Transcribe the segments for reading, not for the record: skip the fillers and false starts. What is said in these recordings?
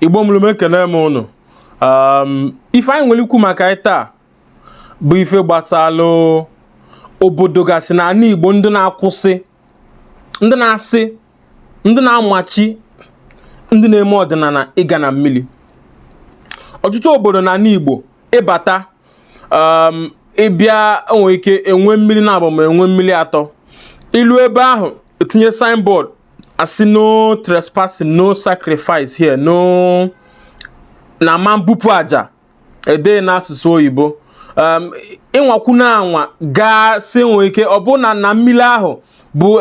Igbo mụrụ m ekene m unu. Ife anyị nwere ikwu maka taa bụ ife gbasalụ obodo gasị na ala Igbo ndị na-akwụsị, ndị na-asị, ndị na-amachi, ndị na-eme ọdịnala ịga na mmiri. Ọtụtụ obodo na ala Igbo ịbata ịbịa enwere ike enwe mmiri na abụ ma enwe mmiri atọ. Ilu ebe ahụ etinye signboard asị no trespassing, no sacrifice here, no na ma mbupu aja ede n'asụsụ oyibo. Ịnwakwu na anwa gaa si nwere ike ọ bụ na mmiri ahụ bụ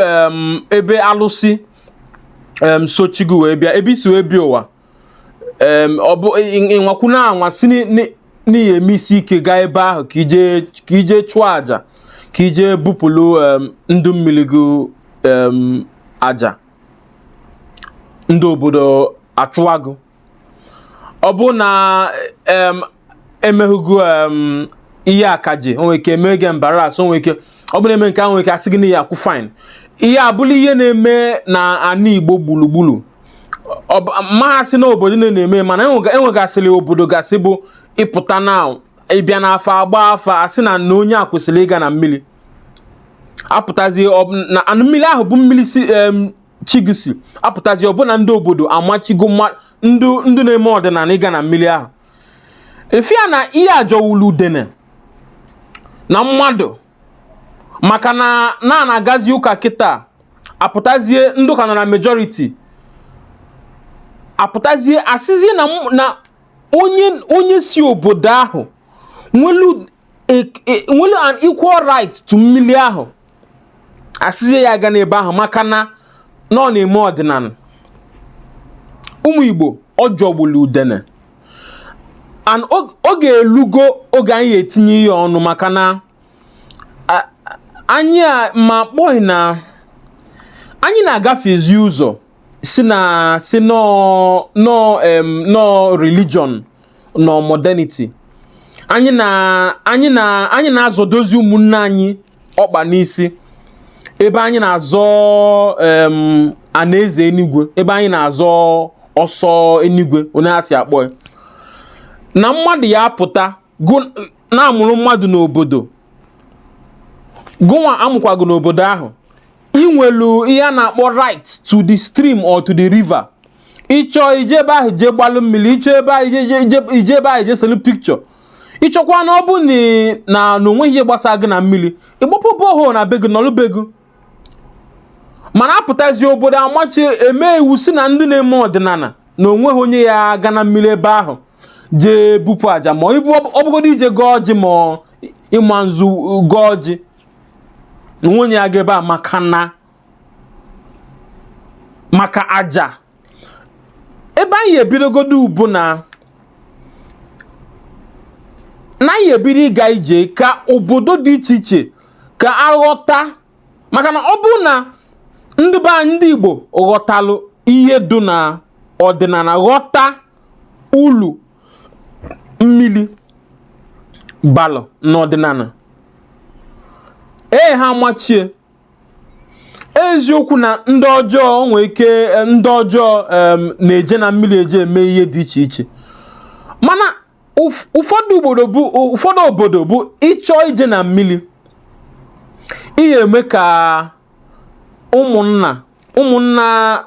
ebe alụsị sochigu wee bịa, ebe isi wee bịa ụwa. Ọ bụ ịnwakwu na anwa si n'ihi eme isi ike gaa ebe ahụ ka ije chụọ aja, ka ije bupụlụ ndụ mmiri gị aja, ndị obodo achụwago. Ọ bụ na emehụgo ihe akaji, o nwere ike eme gị embaras, o nwere ike ọ bụ na eme nke ahụ nwere ike asị gị n'ihi akwụ fine. Ihe abụla ihe na-eme na ana Igbo gburugburu. Mahasị na obodo na-eme, mana enwegasịrị obodo gasị bụ ịpụta na ịbịa n'afọ agba afa asị na onye a kwesịrị ịga na mmiri. Apụtazie na mmiri ahụ bụ mmiri si chigisi, apụtazie ọbụna ndị obodo amachigo ndị na-eme ọdịnala ịga na mmiri ahụ. Efia na ihe ajọwulu udene na mmadụ maka na na-agazi ụka kịta, apụtazie ndị ụka nọ na majority, apụtazie asịzie na onye si obodo ahụ nwelu an equal right to mmiri ahụ, asịzie ya aga n'ebe ahụ maka na ọ na-eme ọdịnala. Ụmụ Igbo ọ jọgbulu udene, and oge elugo oge anyị etinye ihe ọnụ maka na anyị ma kpọghị na anyị na-agafezi ụzọ si no religion no modernity. Anyị na-azọdozi ụmụnne anyị ọkpa n'isi, ebe anyị na-azọ anaeze enigwe, ebe anyị na-azọ ọsọ enigwe, onye ha si akpọ ya. Na mmadụ ya apụta na-amụrụ mmadụ n'obodo, gụnwa amụkwago n'obodo ahụ, inwelu ihe a na-akpọ right to the stream or to the river. Ịchọ ije ebe ahụ je gbalụ mmiri, ịchọ ebe ahụ ije ebe ahụ je selu picture. Ịchọkwa na ọ bụ na onweghị ihe gbasara gị na mmiri, ịgbapụ bohol na be gị nọlụ be gị. Mana apụtazi obodo amachi eme iwu si na ndị na-eme ọdịnala na onweghị onye ya aga na mmiri ebe ahụ jee bupụ aja, ma ọ bụgodo ije gọọ ọjị ma ịma nzu gọọ ọjị, onye ya ga ebe a maka aja. Ebe anyị ebidogodo ubu na anyị ebido ịga ije ka obodo dị iche iche ka aghọta, maka na ọ bụ na ndị Igbo ghọtalụ ihe dị na ọdịnala, ghọta ulu mmiri balụ n'ọdịnala, ha machie eziokwu na ndị ọjọọ nwere ike ndị ọjọọ na-eje na mmiri eje eme ihe dị iche iche. Mana ụfọdụ obodo bụ ịchọ ije na mmiri, ihe eme ka ụmụnna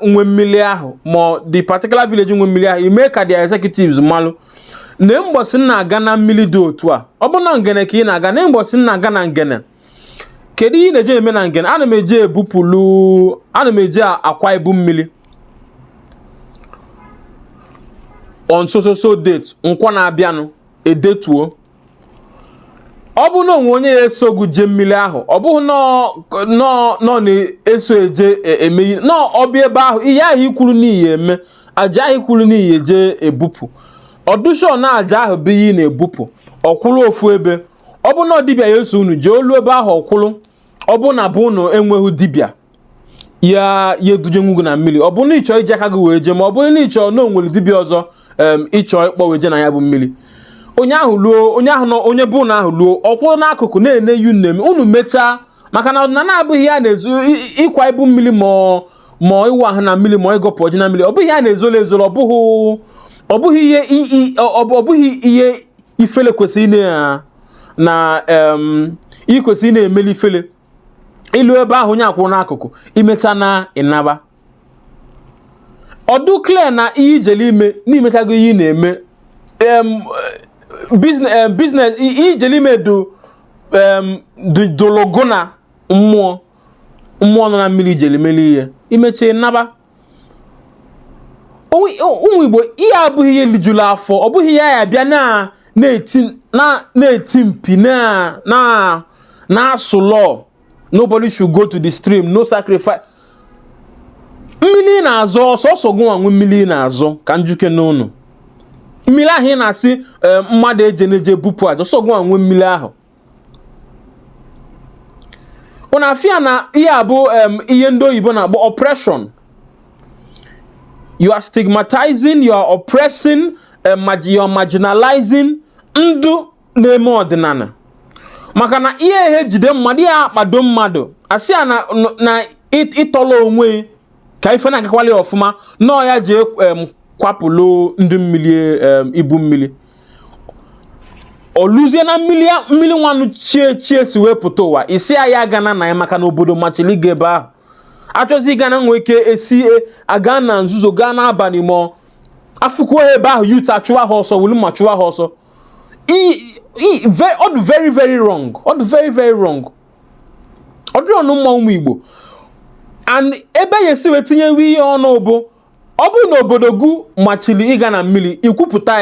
nwe mmiri ahụ, ma the particular village nwe mmiri ahụ, ime ka their executives malụ na mgbọsị na-aga na mmiri dị otu a. Ọ bụ na ngene ka ị na-aga, na mgbọsị na-aga na ngene, kedu ihe na-eje eme na ngene? Ana m eje akwa ebu mmiri on so date, nkwa na-abịanụ edetuo. Ọ bụ na onwe onye ya esogwu je mmiri ahụ, ọ bụghị nọ na-eso eje eme ọbịa ebe ahụ, ihe ahụ ikwuru n'ihi eme, aja ahụ ikwuru n'ihi eje ebupụ. Ọdụshọ na aja ahụ bụ ihe na-ebupụ, ọkwụrụ ofu ebe. Ọ bụ na dibịa ya eso unu jee olu ebe ahụ ọkwụrụ. Ọ bụ na bụ unu enweghị dibịa ya eduje nwugo na mmiri, ọ bụ na ịchọ ije aka gị wee je, ma ọ bụrụ na ịchọ na onwere dibịa ọzọ ịchọ ịkpọ wee je na ya bụ mmiri. Onye bụ unu ahụ luo ọkwụrụ n'akụkụ na-ene yu nne unu mechaa, maka na ọdịnala abụghị ya na-ezu ịkwa ibu mmiri ma ịwa ahụ na mmiri ma ịgọpụ ọjị na mmiri. Ọ bụghị ya na-ezolo ezolo, obuhi iye ifele kwesịrị na ikwesịrị na-emeli ifele ilu ebe ahụ onye akwụ n'akụkụ imecha na ịnaba ọdụ clear na ihe ijele ime n'imechago ihe na-eme business ijele ime do logo na mmụọ nọ na mmiri ijele meli ihe imecha ịnaba ụmụ Igbo ihe abụghị ihe lijuru afọ ọ bụghị ya bịa na-eti mpi na-asụ law nobody should go to the stream no sacrifice mmiri na-azọ ọsọsọ gụnwa nwe mmiri na-azọ ka njuke n'ụnụ mmiri ahụ ị na-asị mmadụ eje bupụ aja ọsọ gụnwa nwe mmiri ahụ ụna afịa na ihe abụ ihe ndị oyibo na-akpọ oppression. You are stigmatizing, you are oppressing, you are marginalizing ndụ na-eme ọdịnala maka na ihe jide mmadụ ya akpado mmadụ asị ya na ịtọrọ onwe ka ife na-agakwali ọfụma nọọ ya jee kwapụlụ ndị mmiri ibu mmiri oluzie na mmiri nwanụ chie si wepụta ụwa isi ya gana na ya maka na obodo machili gị ebe ahụ achọzi gana nwee ike esi aga na nzuzo gaa n'abalị ma afụkwa ebe ahụ youth achụwa ha ọsọ wulu ma chụwa ha ọsọ very very wrong very very wrong ọ dịrị ọnụ mma ụmụ Igbo and ebe ya esi wee tinyewe ihe ọnụ bụ ọ bụrụ na obodo gụ machili ịga na mmiri ikwupụta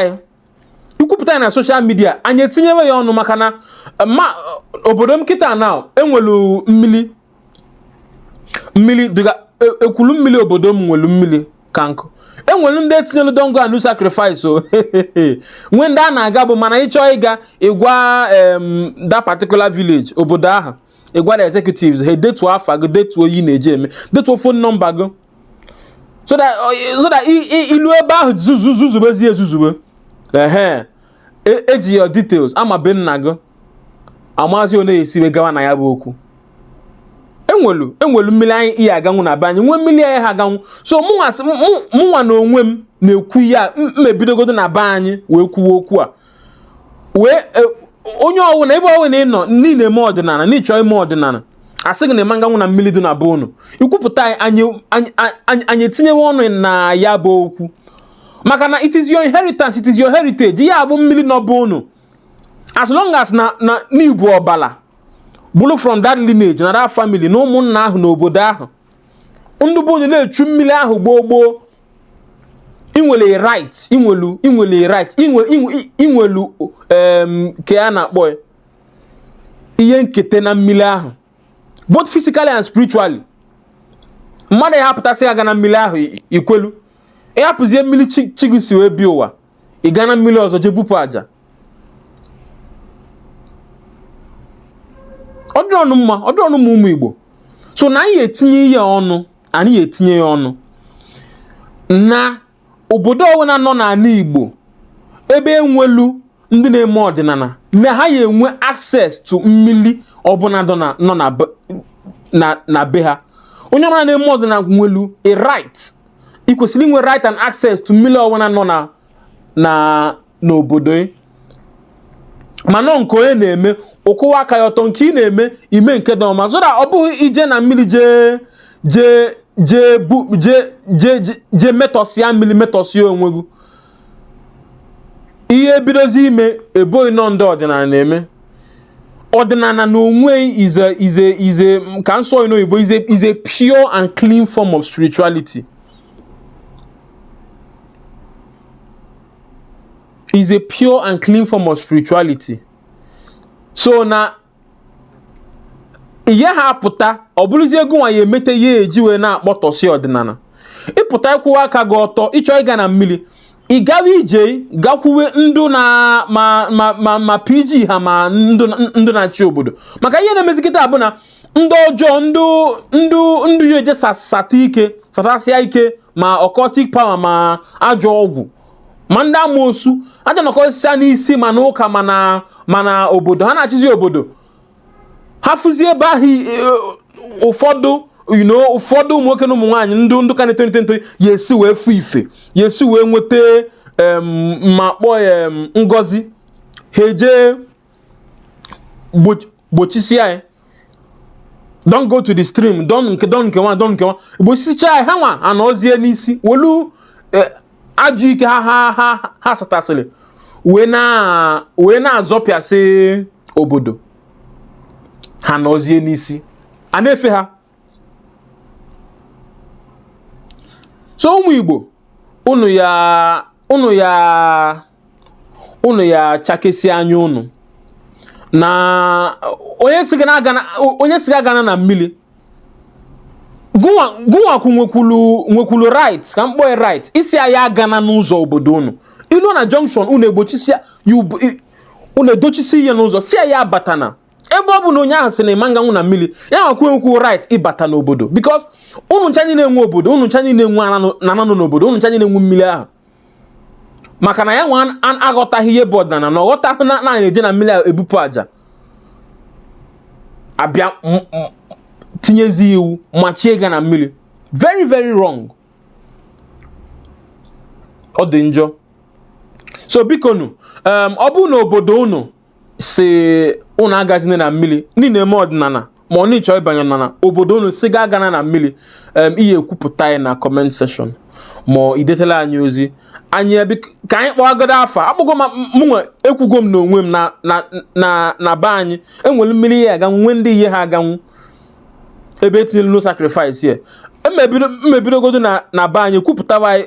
ya na social media anyị etinyewe ya ọnụ maka na obodo m kịta na enwelu mmiri dịga ekwulu mmiri obodo m nwelu mmiri ka nkụ enwelu ndị etinyelu dongo anu sacrifice o nwe ndị a na-aga bụ mana ịchọ ịga ịgwa that particular village obodo ahụ ịgwa the executives hey detuo afa gị detuo oyi na-eje eme detuo phone number gị so that ilu ebe ahụ zuzubezi ezuzube eji your details ama be nna gị amazi onye esiwe gawa na ya bụ okwu enwelu mmiri anyị ihe aganwu na be anyị nwe mmiri anyị ha aganwu so mụnwa na onwe m na-ekwu ya mmebidogodo na be anyị wee kwuwe okwu a wee onye ọwụ na ebe ọwụ na ịnọ niile eme ọdịnala n'ịchọ ime ọdịnala asị gị na eme nganwu na mmiri dị na be unu ikwupụta anyị etinyewe ọnụ na ya bụ okwu maka na it is your inheritance, it is your heritage ya bụ mmiri nọ be unu as long as na n'ibu ọbala bụrụ from that lineage na that family na ụmụnna ahụ n'obodo ahụ ndị bụ onye na-echu mmiri ahụ gboo inwele right inwelu ke a na-akpọ ihe nkete na mmiri ahụ both physically and spiritually mmadụ ya hapụtasị aga na mmiri ahụ ikwelu ịhapụzie mmiri chigisi wee bi ụwa ị ga na mmiri ọzọ je bupụ aja ọ dị ọnụ ụmụ Igbo so na anyị etinye ya ọnụ na obodo ọbụla nọ n'ala Igbo ebe enwelu ndị na-eme ọdịnala na ha ya enwe access to mmiri ọbụla nọ na be ha onye ọbụla na-eme ọdịnala nwelu a right ị kwesịrị inwe right and access to mmiri ọbụla nọ n'obodo mana nke onye na-eme ụkwụwa aka ya ọtọ nke ị na-eme ime nke dị ọma so that ọ bụghị ije na mmiri je metọsịa mmiri metọsịa onwe gị ihe bidozi ime eboghị nọ ndị ọdịnala na-eme ọdịnala na onwe ize ka nsọ n'oyibo is a pure and clean form of spirituality. Is a pure and clean form of spirituality. So na ihe ha apụta ọ bụrụzie ego nwa ya emete ya eji wee na-akpọtọsị ọdịnala ịpụta ịkwụwa aka gị ọtọ ịchọ ịga na mmiri ị gawa ije gakwuwe ndụ na ma PG ha ma ndụ na-achị obodo maka ihe na-emezikịta bụ na ndị ọjọọ ndụ ya eje satasịa ike ma occultic power ma ajọ ọgwụ ma ndị amoosu aja nọkọsịcha n'isi ma n'ụka mana obodo ha na-achịzi obodo ha fụzie ebe ahụ ụfọdụ ụmụ nwoke na ụmụ nwaanyị ndụ ka na-eto ya esi wee fụ ife ya esi wee nweta ma kpọọ Ngozi heje gbochisia ya. Don't go to the stream, don't nke nwa gbochisicha ya ha nwa anozie n'isi welu ajụ ike ha satasịrị wee na-azọpịasị obodo ha nozie n'isi a na-efe ha. So ụmụ Igbo unu ya chakesi anya unu na onye siga agana na mmiri gụnwakwu nwekwulu right ka mkpọ right isi ya agana n'ụzọ obodo unu ilu na junction unu egbochisi unu edochisi ihe n'ụzọ si ya abatana ebe ọ bụ na onye ahụ si na ịma nganwu na mmiri ya nwekwu right ịbata n'obodo because unu ncha niile enwe obodo, unu ncha niile enwe ananụ n'obodo, unu ncha niile enwe mmiri ahụ maka na ya nwa aghọtaghị ihe bụ ọdịnala na ọghọtaghị na eje na mmiri ebupụ aja abịa tinyezi iwu machie ga na mmiri. Very very wrong. Ọ dị njọ. So biko nu ọ bụ na obodo unu si unu agazine na mmiri niile eme ọdịnala ma ọ na-ịchọ ịbanye ọdịnala obodo unu si ga agana na mmiri ihe ekwupụta ya na comment section ma idetela anyị ozi anyị ka anyị kpọgodo afa akpụgo mụnwe ekwugo m n'onwe m na be anyị enwere mmiri ya aganwu nwe ndị ihe ha aganwu ebe etinyere no sacrifice ya mmebidogodo na be anyị kwupụtawa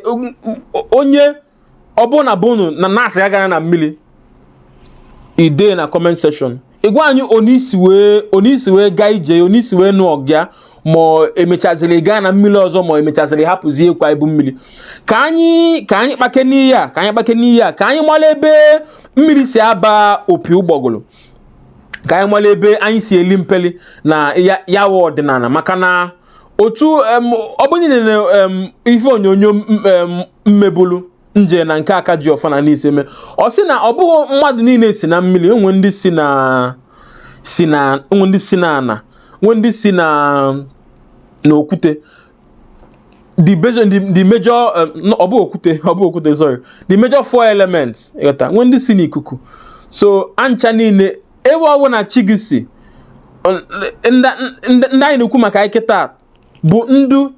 onye ọbụ na bụ na na-asị agana na mmiri ide na comment section ịgwa anyị onisi wee gaa ije onisi wee nụ ọgịa ma emechaziri gaa na mmiri ọzọ ma emechaziri hapụzie kwa ibu mmiri ka anyị kpake n'ihe a ka anyị mara ebe mmiri si aba opi ụgbọgụrụ ka anyị mara ebe anyị si eli mpeli na ya wụ ọdịnala maka na otu ọbụnye na ife onyonyo mmebulu nje na nke aka ji ọfọ na n'isi eme ọ sị na ọ bụghị mmadụ niile si na mmiri onwe ndị si na ana nwe ndị si na okwute the major ọ bụ okwute sorry the major 4 elements yota nwe ndị si n'ikuku. So ancha niile ebe ọ bụ na chi gị si ndị anyị na-ekwu maka anyị kịta bụ ndụ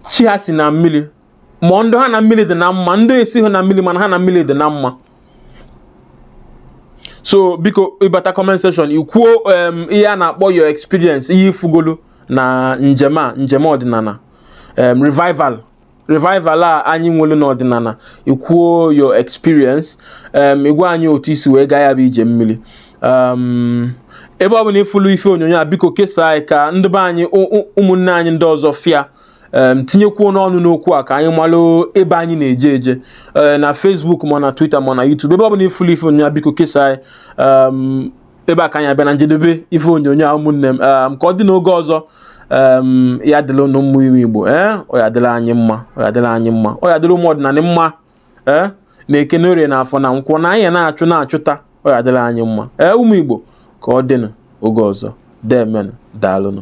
chi ha si na mmiri ma ndụ ha na mmiri dị na mma ndụ esighị na mmiri mana ha na mmiri dị na mma. So biko ịbata comment section ikwuo ihe a na-akpọ your experience ihe ifugolu na njem ọdịnala revival a anyị nwere n'ọdịnala ikwuo your experience igwa anyị otu isi wee gaa ya bụ ije mmiri ebe ọ bụ na ifulu ife onyonyo a biko kesaa anyị ka ndị be anyị ụmụnne anyị ndị ọzọ fịa tinyekwuo n'ọnụ n'okwu a ka anyị malụ ebe anyị na-eje eje na Facebook ma na Twitter ma na YouTube ebe ọ bụ na ifulu ife onyonyo a biko kesaa anyị ebe a ka anyị abịa na njedebe ife onyonyo a ụmụnne m ka ọ dị n'oge ọzọ ya dịla ụnụ mmụ ime Igbo ọ ya dịla anyị mma ọ ya dịla ụmụ ọdịnala mma na-ekene orie na afọ na nkwọ na anyị na-achụta ọ ya dịla anyị mma ụmụ Igbo ka ọ dịnụ oge ọzọ demen daalụnụ.